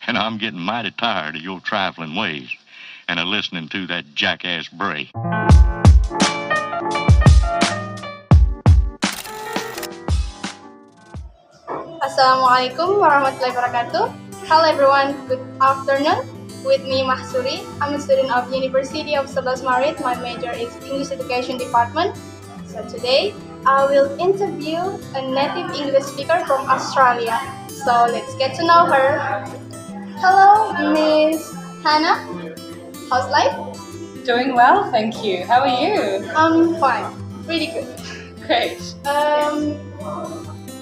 and I'm getting mighty tired of your trifling ways and of listening to that jackass Bray. Assalamualaikum warahmatullahi wabarakatuh. Hello everyone, good afternoon. With me Mahsuri. I'm a student of University of Sebelas Maret. My major is English Education Department. So today I will interview a native English speaker from Australia. So let's get to know her. Hello, Miss Hannah. How's life? Doing well, thank you. How are you? I'm fine. Really good. Great.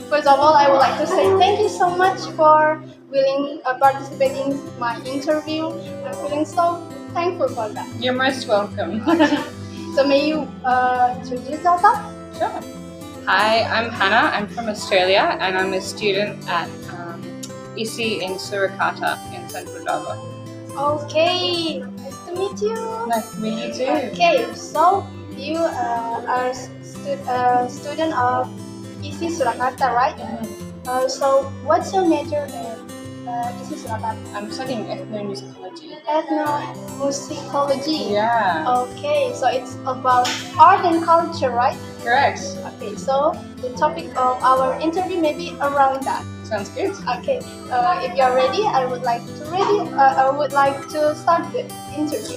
First of all, I would like to say thank you so much for willing participating in my interview. I'm feeling so thankful for that. You're most welcome. So may you introduce yourself? Sure. Hi, I'm Hannah. I'm from Australia and I'm a student at ISI in Surakarta in Central Java. Okay, nice to meet you. Nice to meet you too. Okay, so you are a student of ISI Surakarta, right? So what's your major in ISI Surakarta? I'm studying ethnomusicology. Ethnomusicology. Yeah. Okay, so it's about art and culture, right? Correct. Okay, so the topic of our interview may be around that. Sounds good. Okay, if you're ready, I would like to start the interview.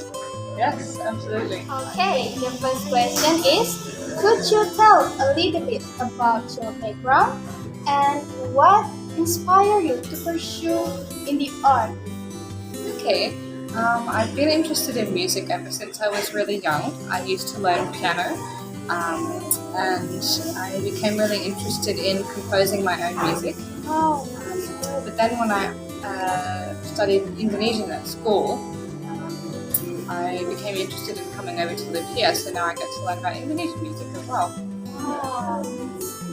Yes, absolutely. Okay, the first question is, could you tell a little bit about your background and what inspired you to pursue in the art? Okay. I've been interested in music ever since I was really young. I used to learn piano, and I became really interested in composing my own music. Oh. But then when I studied Indonesian at school, I became interested in coming over to live here, so now I get to learn about Indonesian music as well. Wow,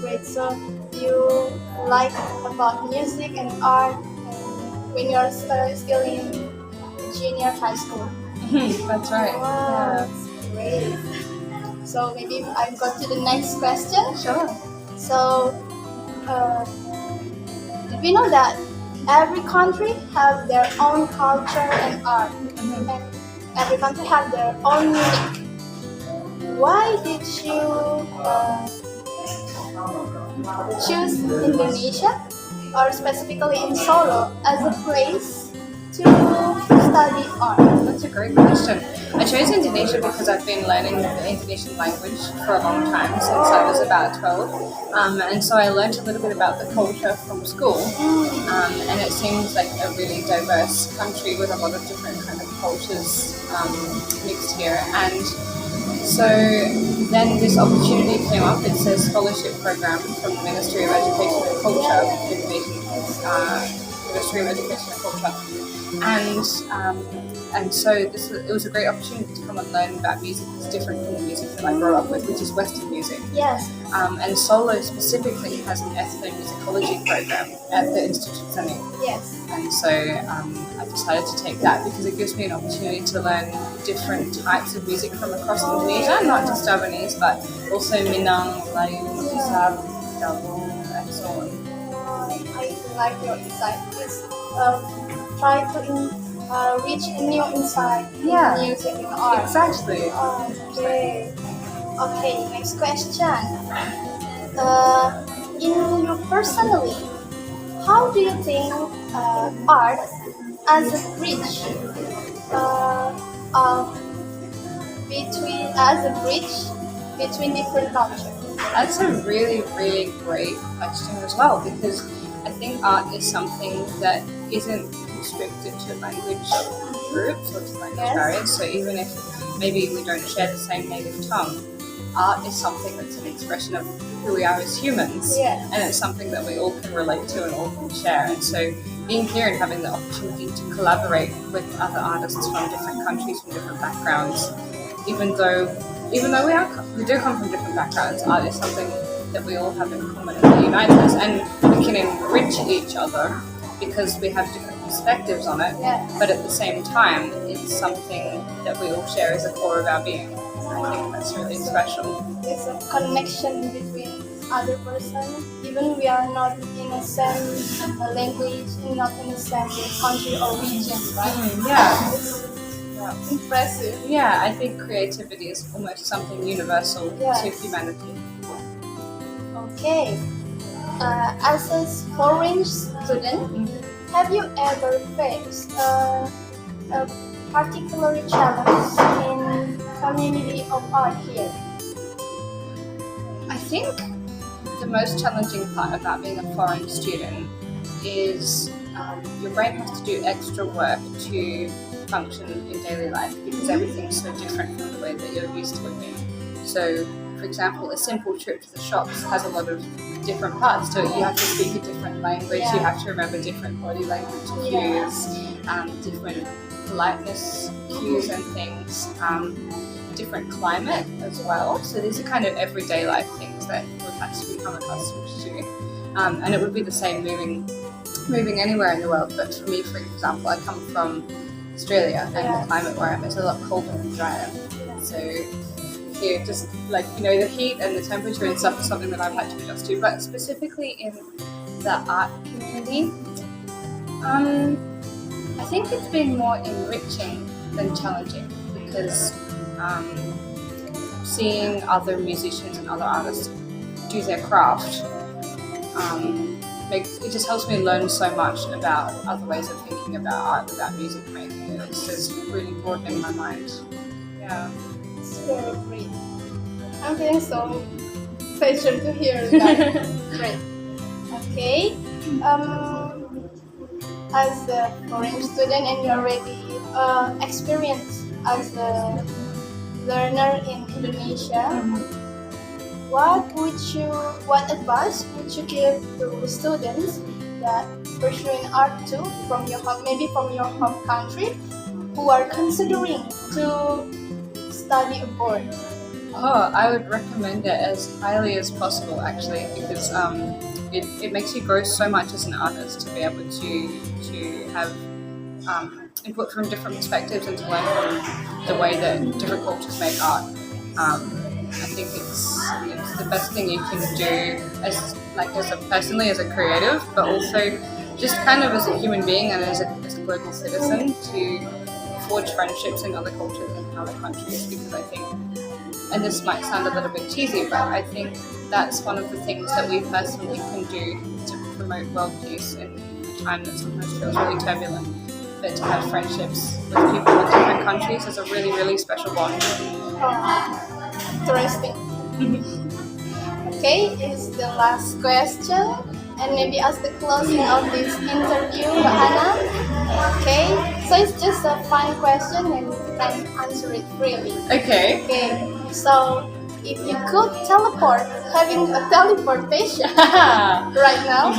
great. So you like about music and art when you're still in junior high school. That's right. Wow, that's great. So maybe I go to the next question. Sure. So, did we know that every country have their own culture and art, and every country have their own music? Why did you choose Indonesia, or specifically in Solo, as a place to study art? That's a great question. I chose Indonesia because I've been learning the Indonesian language for a long time, since I was about 12. And so I learned a little bit about the culture from school. And it seems like a really diverse country with a lot of different kind of cultures mixed here. And so then this opportunity came up. It's a scholarship program from the Ministry of Education and Culture, the Indonesian Ministry of Education and Culture. And so it was a great opportunity to come and learn about music that's different from the music that I grew up with, which is Western music. Yes. And Solo specifically has an ethnomusicology program at the Institute. Yes. And so I decided to take that because it gives me an opportunity to learn different types of music from across Indonesia, not just Javanese, but also Minang, Melayu, Islam, Jawa, and so on. I like your insight. It's try to reach a new insight in music and art. Exactly. Okay. Okay, next question. In you personally, how do you think art as a bridge between different cultures? That's a really, really great question as well, because I think art is something that isn't restricted to language groups or to language barriers. So even if maybe we don't share the same native tongue, art is something that's an expression of who we are as humans, and it's something that we all can relate to and all can share. And so being here and having the opportunity to collaborate with other artists from different countries, from different backgrounds, even though we do come from different backgrounds, art is something that we all have in common and that unites us, and we can enrich each other because we have different perspectives on it, but at the same time it's something that we all share as a core of our being. I think that's really special. It's a connection between other person, even we are not in in the same language, not in the same country or region, right? Yeah. It's impressive. Yeah, I think creativity is almost something universal to humanity. Okay. As a foreign student, have you ever faced a particular challenge in community of art here? I think the most challenging part about being a foreign student is your brain has to do extra work to function in daily life because everything's so different from the way that you're used to it. So, for example, a simple trip to the shops has a lot of different parts to it. You have to speak a different language, you have to remember different body language cues, different politeness cues and things, different climate as well. So these are kind of everyday life things that we've had to become accustomed to. And it would be the same moving anywhere in the world. But for me, for example, I come from Australia and the climate where I'm is a lot colder and drier. So here, just like, the heat and the temperature and stuff is something that I've had to adjust to. But specifically in the art community, I think it's been more enriching than challenging because seeing other musicians and other artists do their craft, it just helps me learn so much about other ways of thinking about art, about music making. It's just really broadening my mind. Yeah. It's very great. I'm feeling so pleasure to hear that. Great. Okay. As a foreign student and you already experienced as a learner in Indonesia, what advice would you give to students that pursuing art too from your home country who are considering to study abroad? I would recommend it as highly as possible actually because it makes you grow so much as an artist to be able to have input from different perspectives and to learn from the way that different cultures make art. I think it's the best thing you can do personally as a creative, but also just kind of as a human being and as a global citizen to forge friendships in other cultures and other countries because I think, and this might sound a little bit cheesy, but I think that's one of the things that we personally can do to promote world peace in a time that sometimes feels really turbulent. But to have friendships with people in different countries is a really, really special bond. Interesting. Okay, is the last question, and maybe as the closing of this interview, Mbak Hana. Okay, so it's just a fun question and you can answer it freely. Okay. Okay, so if you could having a teleportation right now,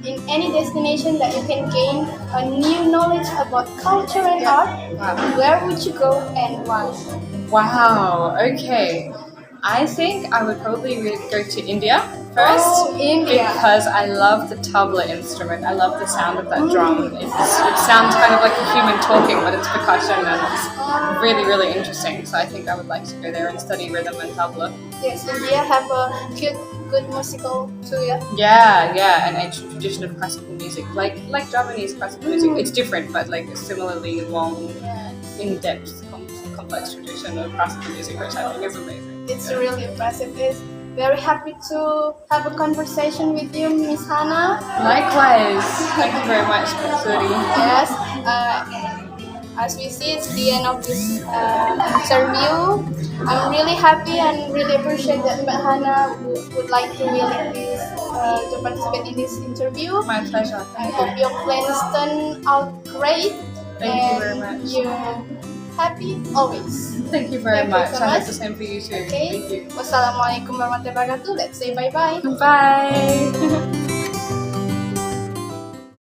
in any destination that you can gain a new knowledge about culture and art, where would you go and why? Wow, okay. I think I would probably go to India first. Oh, India. Because I love the tabla instrument. I love the sound of that drum. It sounds kind of like a human talking, but it's percussion and it's really, really interesting. So I think I would like to go there and study rhythm and tabla. Yes, India have a good musical too, yeah? Yeah, an ancient tradition of classical music. Like Javanese classical music. It's different, but like a similarly long, in-depth, complex tradition of classical music, which I think is amazing. It's really impressive. It's very happy to have a conversation with you, Miss Hana. Likewise. Thank you very much, Mahsuri. Yes. As we see, it's the end of this interview. I'm really happy and really appreciate that Mbak Hana would like to to participate in this interview. My pleasure. I hope your plans turn out great. Thank you very much. You're happy always. Thank you very much. So I much. hope the same for you too. Okay. Thank you. Wassalamualaikum warahmatullahi wabarakatuh. Let's say bye-bye. Bye.